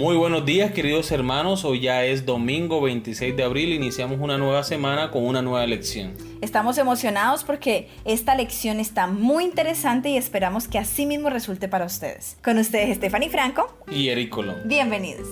Muy buenos días, queridos hermanos. Hoy ya es domingo 26 de abril. Iniciamos una nueva semana con una nueva lección. Estamos emocionados porque esta lección está muy interesante y esperamos que así mismo resulte para ustedes. Con ustedes, Stephanie Franco Y Eric Colón. Bienvenidos.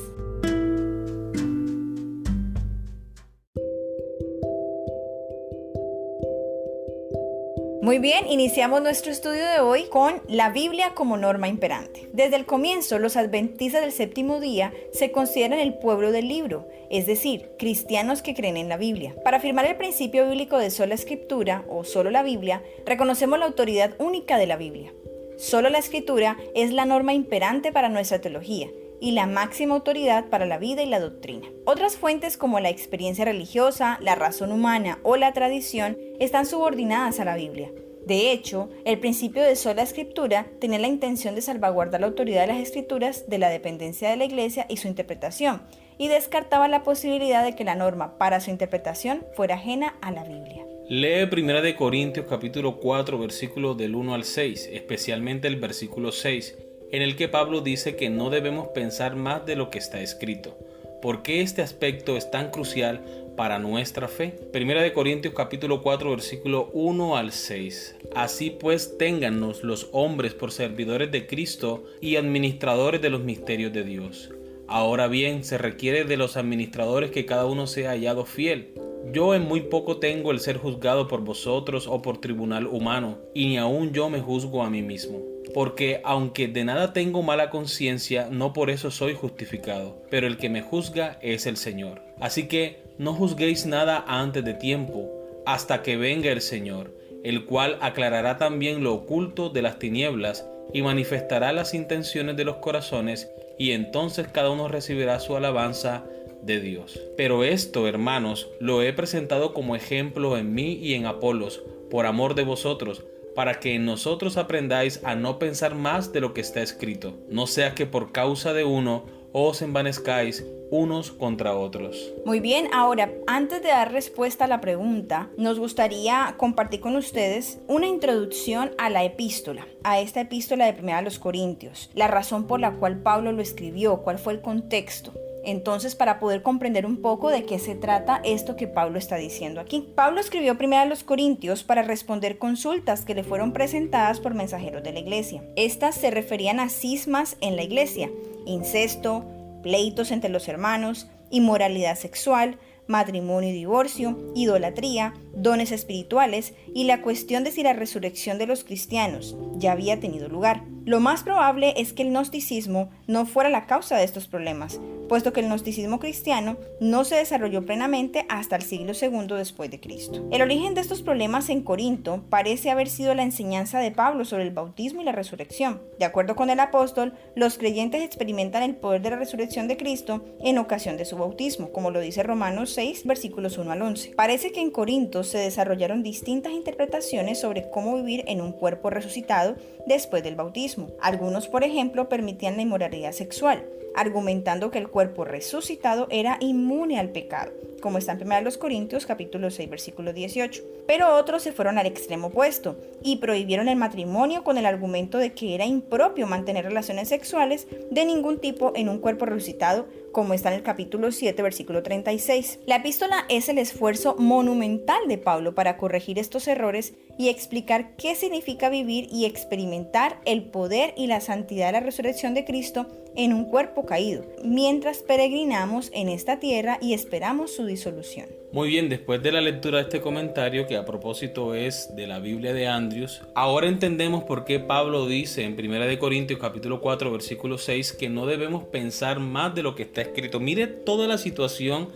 Muy bien, iniciamos nuestro estudio de hoy con la Biblia como norma imperante. Desde el comienzo, los adventistas del séptimo día se consideran el pueblo del libro, es decir, cristianos que creen en la Biblia. Para afirmar el principio bíblico de sola escritura o solo la Biblia, reconocemos la autoridad única de la Biblia. Solo la escritura es la norma imperante para nuestra teología y la máxima autoridad para la vida y la doctrina. Otras fuentes como la experiencia religiosa, la razón humana o la tradición están subordinadas a la Biblia. De hecho, el principio de sola escritura tenía la intención de salvaguardar la autoridad de las escrituras de la dependencia de la Iglesia y su interpretación, y descartaba la posibilidad de que la norma para su interpretación fuera ajena a la Biblia. Lee 1 Corintios capítulo 4 versículos del 1 al 6, especialmente el versículo 6, en el que Pablo dice que no debemos pensar más de lo que está escrito. ¿Por qué este aspecto es tan crucial para nuestra fe? 1 Corintios capítulo 4 versículo 1 al 6. Así pues, téngannos los hombres por servidores de Cristo y administradores de los misterios de Dios. Ahora bien, se requiere de los administradores que cada uno sea hallado fiel. Yo en muy poco tengo el ser juzgado por vosotros o por tribunal humano, y ni aun yo me juzgo a mí mismo. Porque aunque de nada tengo mala conciencia, no por eso soy justificado, pero el que me juzga es el Señor. Así que no juzguéis nada antes de tiempo, hasta que venga el Señor, el cual aclarará también lo oculto de las tinieblas y manifestará las intenciones de los corazones, y entonces cada uno recibirá su alabanza de Dios. Pero esto, hermanos, lo he presentado como ejemplo en mí y en Apolos, por amor de vosotros, para que en nosotros aprendáis a no pensar más de lo que está escrito, no sea que por causa de uno os envanezcáis unos contra otros. Muy bien, ahora, antes de dar respuesta a la pregunta, nos gustaría compartir con ustedes una introducción a la epístola, a esta epístola de 1 Corintios, la razón por la cual Pablo lo escribió, cuál fue el contexto. Entonces, para poder comprender un poco de qué se trata esto que Pablo está diciendo aquí. Pablo escribió 1 Corintios para responder consultas que le fueron presentadas por mensajeros de la iglesia. Estas se referían a cismas en la iglesia, incesto, pleitos entre los hermanos, inmoralidad sexual, matrimonio y divorcio, idolatría, dones espirituales y la cuestión de si la resurrección de los cristianos ya había tenido lugar. Lo más probable es que el gnosticismo no fuera la causa de estos problemas, puesto que el gnosticismo cristiano no se desarrolló plenamente hasta el siglo II después de Cristo. El origen de estos problemas en Corinto parece haber sido la enseñanza de Pablo sobre el bautismo y la resurrección. De acuerdo con el apóstol, los creyentes experimentan el poder de la resurrección de Cristo en ocasión de su bautismo, como lo dice Romanos 6, versículos 1 al 11. Parece que en Corinto se desarrollaron distintas interpretaciones sobre cómo vivir en un cuerpo resucitado después del bautismo. Algunos, por ejemplo, permitían la inmoralidad sexual, argumentando que el cuerpo resucitado era inmune al pecado, como está en 1 Corintios capítulo 6 versículo 18. Pero otros se fueron al extremo opuesto y prohibieron el matrimonio con el argumento de que era impropio mantener relaciones sexuales de ningún tipo en un cuerpo resucitado, como está en el capítulo 7 versículo 36. La epístola es el esfuerzo monumental de Pablo para corregir estos errores y explicar qué significa vivir y experimentar el poder y la santidad de la resurrección de Cristo en un cuerpo caído, mientras peregrinamos en esta tierra y esperamos su disolución. Muy bien, después de la lectura de este comentario, que a propósito es de la Biblia de Andrews, ahora entendemos por qué Pablo dice en 1 Corintios capítulo 4 versículo 6 que no debemos pensar más de lo que está escrito. Mire toda la situación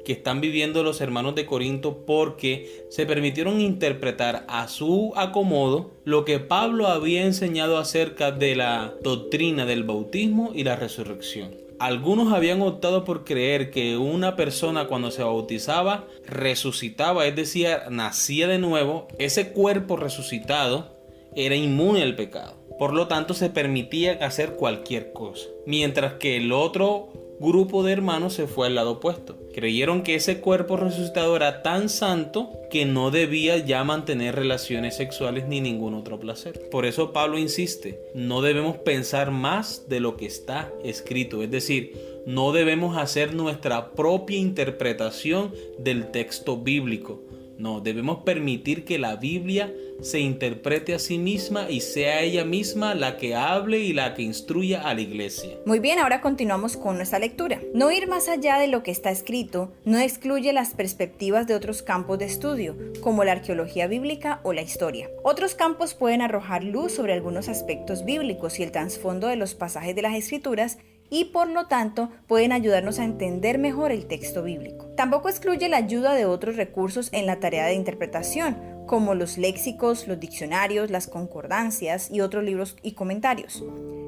que están viviendo los hermanos de Corinto, porque se permitieron interpretar a su acomodo lo que Pablo había enseñado acerca de la doctrina del bautismo y la resurrección. Algunos habían optado por creer que una persona cuando se bautizaba resucitaba, es decir, nacía de nuevo. Ese cuerpo resucitado era inmune al pecado. Por lo tanto, se permitía hacer cualquier cosa. Mientras que el otro grupo de hermanos se fue al lado opuesto. Creyeron que ese cuerpo resucitado era tan santo que no debía ya mantener relaciones sexuales ni ningún otro placer. Por eso Pablo insiste, no debemos pensar más de lo que está escrito. Es decir, No debemos hacer nuestra propia interpretación del texto bíblico. No, debemos permitir que la Biblia se interprete a sí misma y sea ella misma la que hable y la que instruya a la iglesia. Muy bien, ahora continuamos con nuestra lectura. No ir más allá de lo que está escrito no excluye las perspectivas de otros campos de estudio, como la arqueología bíblica o la historia. Otros campos pueden arrojar luz sobre algunos aspectos bíblicos y el trasfondo de los pasajes de las Escrituras, y por lo tanto pueden ayudarnos a entender mejor el texto bíblico. Tampoco excluye la ayuda de otros recursos en la tarea de interpretación, como los léxicos, los diccionarios, las concordancias y otros libros y comentarios.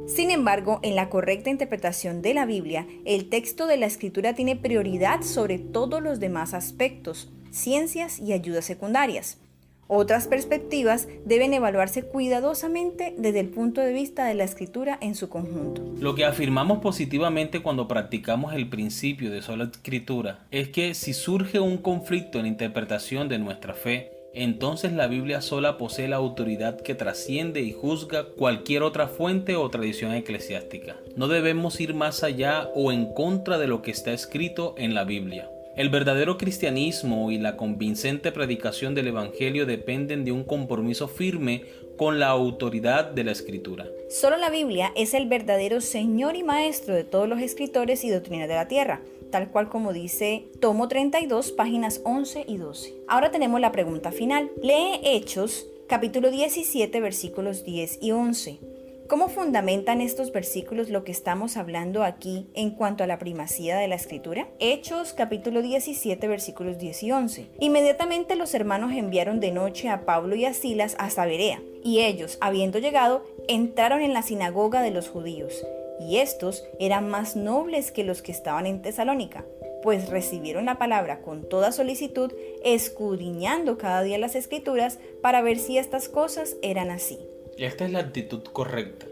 Sin embargo, en la correcta interpretación de la Biblia, el texto de la Escritura tiene prioridad sobre todos los demás aspectos, ciencias y ayudas secundarias. Otras perspectivas deben evaluarse cuidadosamente desde el punto de vista de la Escritura en su conjunto. Lo que afirmamos positivamente cuando practicamos el principio de sola Escritura es que si surge un conflicto en la interpretación de nuestra fe, entonces la Biblia sola posee la autoridad que trasciende y juzga cualquier otra fuente o tradición eclesiástica. No debemos ir más allá o en contra de lo que está escrito en la Biblia. El verdadero cristianismo y la convincente predicación del Evangelio dependen de un compromiso firme con la autoridad de la Escritura. Solo la Biblia es el verdadero Señor y Maestro de todos los escritores y doctrinas de la tierra, tal cual como dice tomo 32, páginas 11 y 12. Ahora tenemos la pregunta final. Lee Hechos, capítulo 17, versículos 10 y 11. ¿Cómo fundamentan estos versículos lo que estamos hablando aquí en cuanto a la primacía de la Escritura? Hechos capítulo 17 versículos 10 y 11. Inmediatamente los hermanos enviaron de noche a Pablo y a Silas hasta Berea, y ellos, habiendo llegado, entraron en la sinagoga de los judíos, y estos eran más nobles que los que estaban en Tesalónica, pues recibieron la palabra con toda solicitud, escudriñando cada día las Escrituras para ver si estas cosas eran así. Esta es la actitud correcta.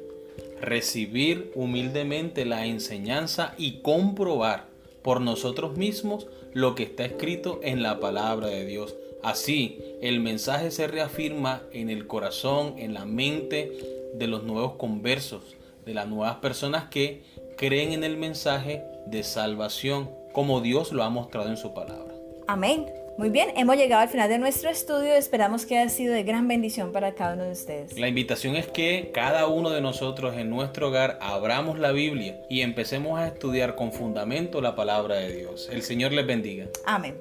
Recibir humildemente la enseñanza y comprobar por nosotros mismos lo que está escrito en la palabra de Dios. Así, el mensaje se reafirma en el corazón, en la mente de los nuevos conversos, de las nuevas personas que creen en el mensaje de salvación, como Dios lo ha mostrado en su palabra. Amén. Muy bien, hemos llegado al final de nuestro estudio. Esperamos que haya sido de gran bendición para cada uno de ustedes. La invitación es que cada uno de nosotros en nuestro hogar abramos la Biblia y empecemos a estudiar con fundamento la palabra de Dios. El Señor les bendiga. Amén.